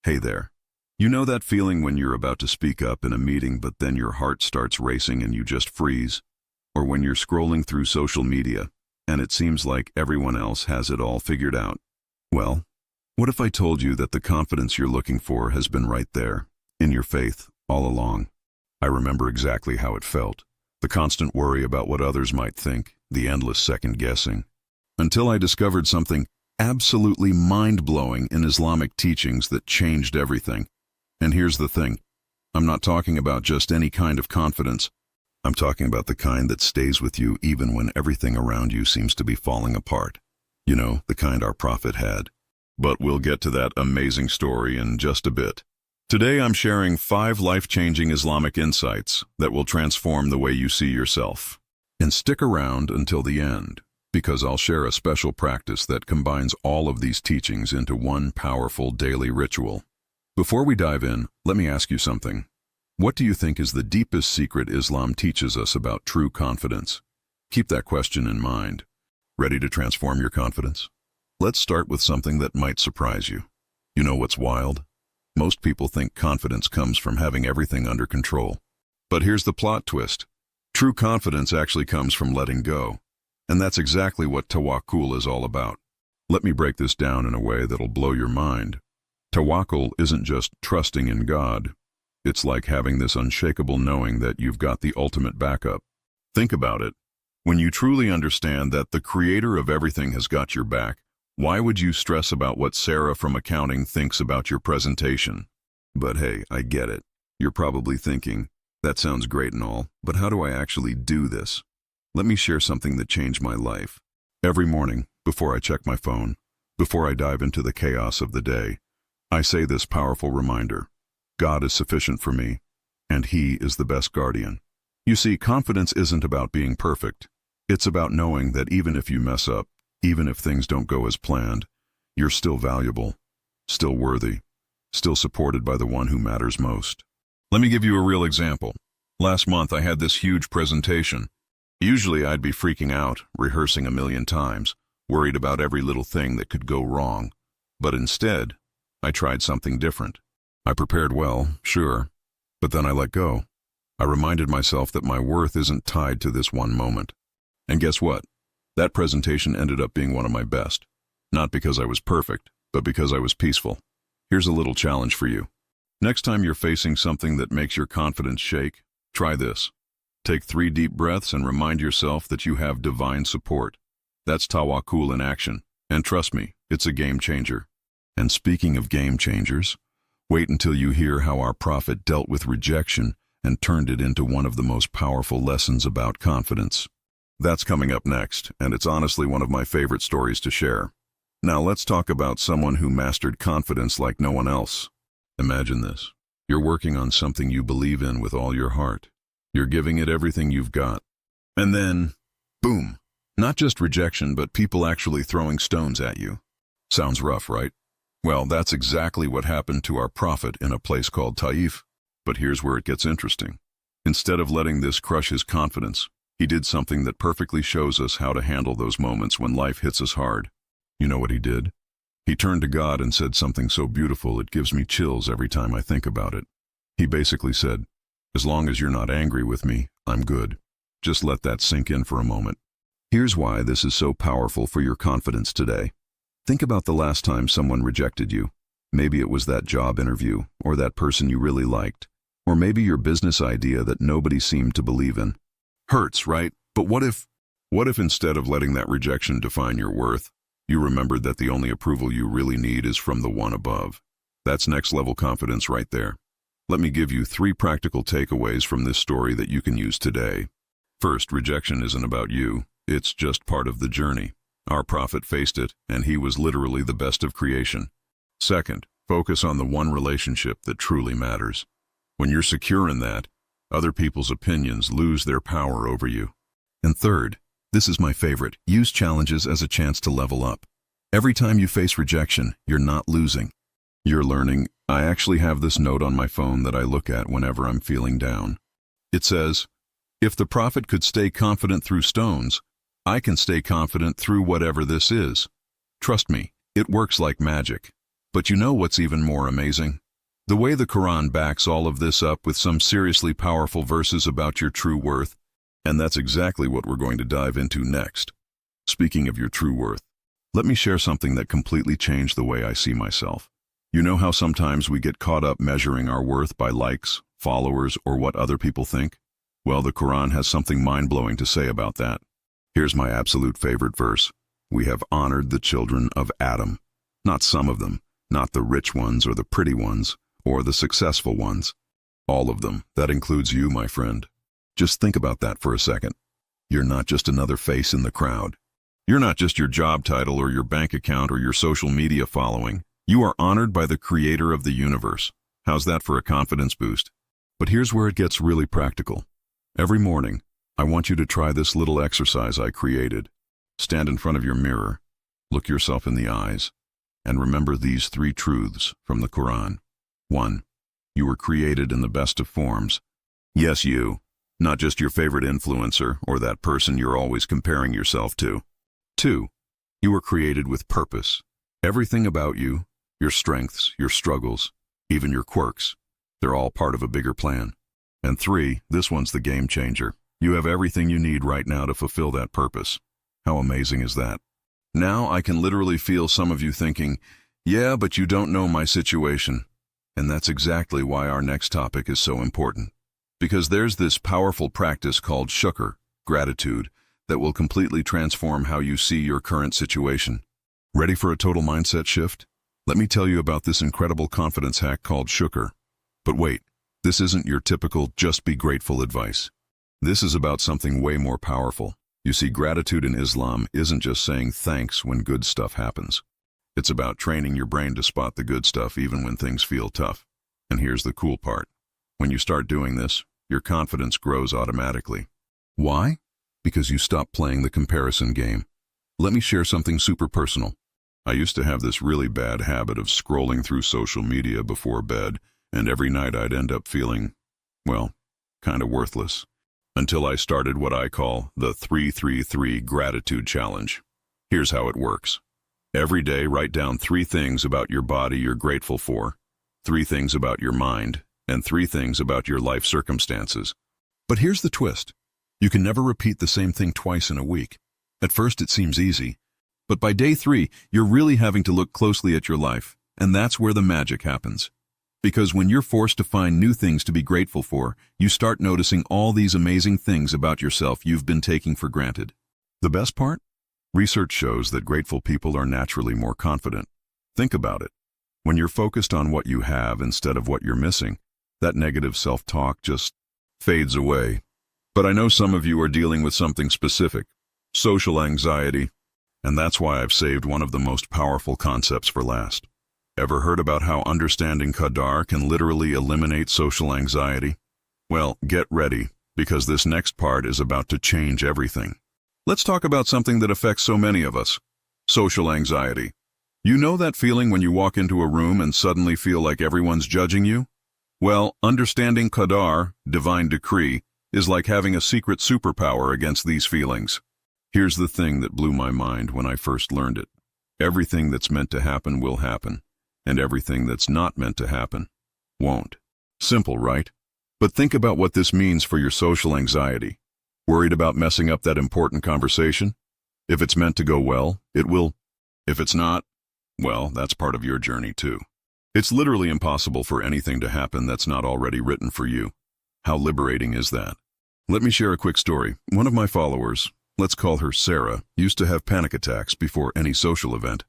Hey there. You know that feeling when you're about to speak up in a meeting but then your heart starts racing and you just freeze? Or when you're scrolling through social media and it seems like everyone else has it all figured out? Well, what if I told you that the confidence you're looking for has been right there, in your faith, all along? I remember exactly how it felt. The constant worry about what others might think, the endless second guessing. Until I discovered something absolutely mind-blowing in Islamic teachings that changed everything. And here's the thing. I'm not talking about just any kind of confidence. I'm talking about the kind that stays with you even when everything around you seems to be falling apart. You know, the kind our prophet had. But we'll get to that amazing story in just a bit. Today I'm sharing 5 life-changing Islamic insights that will transform the way you see yourself. And stick around until the end, because I'll share a special practice that combines all of these teachings into one powerful daily ritual. Before we dive in, let me ask you something. What do you think is the deepest secret Islam teaches us about true confidence? Keep that question in mind. Ready to transform your confidence? Let's start with something that might surprise you. You know what's wild? Most people think confidence comes from having everything under control. But here's the plot twist. True confidence actually comes from letting go. And that's exactly what Tawakkul is all about. Let me break this down in a way that'll blow your mind. Tawakkul isn't just trusting in God. It's like having this unshakable knowing that you've got the ultimate backup. Think about it. When you truly understand that the creator of everything has got your back, why would you stress about what Sarah from accounting thinks about your presentation? But hey, I get it. You're probably thinking, that sounds great and all, but how do I actually do this? Let me share something that changed my life. Every morning, before I check my phone, before I dive into the chaos of the day, I say this powerful reminder. God is sufficient for me, and He is the best guardian. You see, confidence isn't about being perfect. It's about knowing that even if you mess up, even if things don't go as planned, you're still valuable, still worthy, still supported by the one who matters most. Let me give you a real example. Last month I had this huge presentation. Usually I'd be freaking out, rehearsing a million times, worried about every little thing that could go wrong. But instead, I tried something different. I prepared well, sure, but then I let go. I reminded myself that my worth isn't tied to this one moment. And guess what? That presentation ended up being one of my best. Not because I was perfect, but because I was peaceful. Here's a little challenge for you. Next time you're facing something that makes your confidence shake, try this. Take 3 deep breaths and remind yourself that you have divine support. That's Tawakkul in action. And trust me, it's a game changer. And speaking of game changers, wait until you hear how our prophet dealt with rejection and turned it into one of the most powerful lessons about confidence. That's coming up next, and it's honestly one of my favorite stories to share. Now let's talk about someone who mastered confidence like no one else. Imagine this. You're working on something you believe in with all your heart. You're giving it everything you've got. And then, boom! Not just rejection, but people actually throwing stones at you. Sounds rough, right? Well, that's exactly what happened to our prophet in a place called Taif. But here's where it gets interesting. Instead of letting this crush his confidence, he did something that perfectly shows us how to handle those moments when life hits us hard. You know what he did? He turned to God and said something so beautiful it gives me chills every time I think about it. He basically said, as long as you're not angry with me, I'm good. Just let that sink in for a moment. Here's why this is so powerful for your confidence today. Think about the last time someone rejected you. Maybe it was that job interview, or that person you really liked, or maybe your business idea that nobody seemed to believe in. Hurts, right? But what if instead of letting that rejection define your worth, you remembered that the only approval you really need is from the one above? That's next level confidence right there. Let me give you 3 practical takeaways from this story that you can use today. First, rejection isn't about you. It's just part of the journey. Our prophet faced it, and he was literally the best of creation. Second, focus on the one relationship that truly matters. When you're secure in that, other people's opinions lose their power over you. And third, this is my favorite, use challenges as a chance to level up. Every time you face rejection, you're not losing. You're learning. I actually have this note on my phone that I look at whenever I'm feeling down. It says, if the prophet could stay confident through stones, I can stay confident through whatever this is. Trust me, it works like magic. But you know what's even more amazing? The way the Quran backs all of this up with some seriously powerful verses about your true worth. And that's exactly what we're going to dive into next. Speaking of your true worth, let me share something that completely changed the way I see myself. You know how sometimes we get caught up measuring our worth by likes, followers, or what other people think? Well, the Quran has something mind-blowing to say about that. Here's my absolute favorite verse. We have honored the children of Adam. Not some of them, not the rich ones or the pretty ones, or the successful ones. All of them. That includes you, my friend. Just think about that for a second. You're not just another face in the crowd. You're not just your job title or your bank account or your social media following. You are honored by the creator of the universe. How's that for a confidence boost? But here's where it gets really practical. Every morning, I want you to try this little exercise I created. Stand in front of your mirror, look yourself in the eyes, and remember these 3 truths from the Quran. 1. You were created in the best of forms. Yes, you. Not just your favorite influencer or that person you're always comparing yourself to. 2. You were created with purpose. Everything about you, your strengths, your struggles, even your quirks, they're all part of a bigger plan. And 3, this one's the game changer. You have everything you need right now to fulfill that purpose. How amazing is that? Now I can literally feel some of you thinking, yeah, but you don't know my situation. And that's exactly why our next topic is so important. Because there's this powerful practice called shukr, gratitude, that will completely transform how you see your current situation. Ready for a total mindset shift? Let me tell you about this incredible confidence hack called shukr. But wait, this isn't your typical just be grateful advice. This is about something way more powerful. You see, gratitude in Islam isn't just saying thanks when good stuff happens. It's about training your brain to spot the good stuff even when things feel tough. And here's the cool part. When you start doing this, your confidence grows automatically. Why? Because you stop playing the comparison game. Let me share something super personal. I used to have this really bad habit of scrolling through social media before bed, and every night I'd end up feeling, well, kind of worthless. Until I started what I call the 333 Gratitude Challenge. Here's how it works. Every day, write down 3 things about your body you're grateful for, 3 things about your mind, and 3 things about your life circumstances. But here's the twist. You can never repeat the same thing twice in a week. At first it seems easy, but by day 3, you're really having to look closely at your life, and that's where the magic happens. Because when you're forced to find new things to be grateful for, you start noticing all these amazing things about yourself you've been taking for granted. The best part? Research shows that grateful people are naturally more confident. Think about it. When you're focused on what you have instead of what you're missing, that negative self-talk just fades away. But I know some of you are dealing with something specific, social anxiety, and that's why I've saved one of the most powerful concepts for last. Ever heard about how understanding qadar can literally eliminate social anxiety? Well, get ready, because this next part is about to change everything. Let's talk about something that affects so many of us, social anxiety. You know that feeling when you walk into a room and suddenly feel like everyone's judging you? Well, understanding qadar, divine decree, is like having a secret superpower against these feelings. Here's the thing that blew my mind when I first learned it. Everything that's meant to happen will happen, and everything that's not meant to happen won't. Simple, right? But think about what this means for your social anxiety. Worried about messing up that important conversation? If it's meant to go well, it will. If it's not, well, that's part of your journey too. It's literally impossible for anything to happen that's not already written for you. How liberating is that? Let me share a quick story. One of my followers, let's call her Sarah, used to have panic attacks before any social event.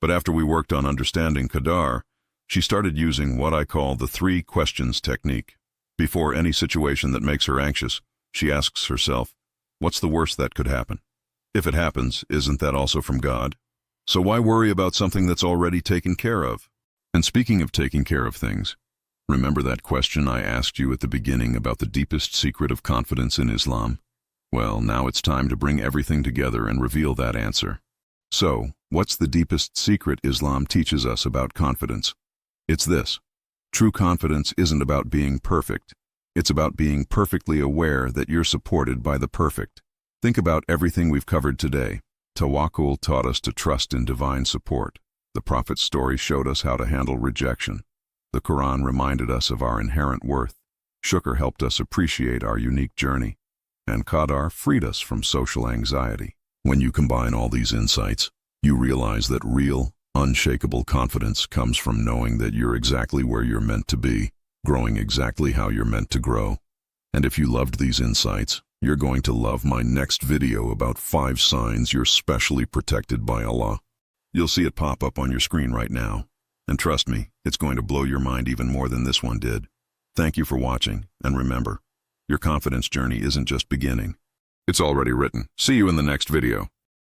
But after we worked on understanding qadar, she started using what I call the 3 questions technique. Before any situation that makes her anxious, she asks herself, what's the worst that could happen? If it happens, isn't that also from God? So why worry about something that's already taken care of? And speaking of taking care of things, remember that question I asked you at the beginning about the deepest secret of confidence in Islam? Well, now it's time to bring everything together and reveal that answer. So, what's the deepest secret Islam teaches us about confidence? It's this. True confidence isn't about being perfect. It's about being perfectly aware that you're supported by the perfect. Think about everything we've covered today. Tawakkul taught us to trust in divine support. The Prophet's story showed us how to handle rejection. The Quran reminded us of our inherent worth. Shukr helped us appreciate our unique journey. And Qadar freed us from social anxiety. When you combine all these insights, you realize that real, unshakable confidence comes from knowing that you're exactly where you're meant to be, growing exactly how you're meant to grow. And if you loved these insights, you're going to love my next video about 5 signs you're specially protected by Allah. You'll see it pop up on your screen right now. And trust me, it's going to blow your mind even more than this one did. Thank you for watching, and remember, your confidence journey isn't just beginning. It's already written. See you in the next video.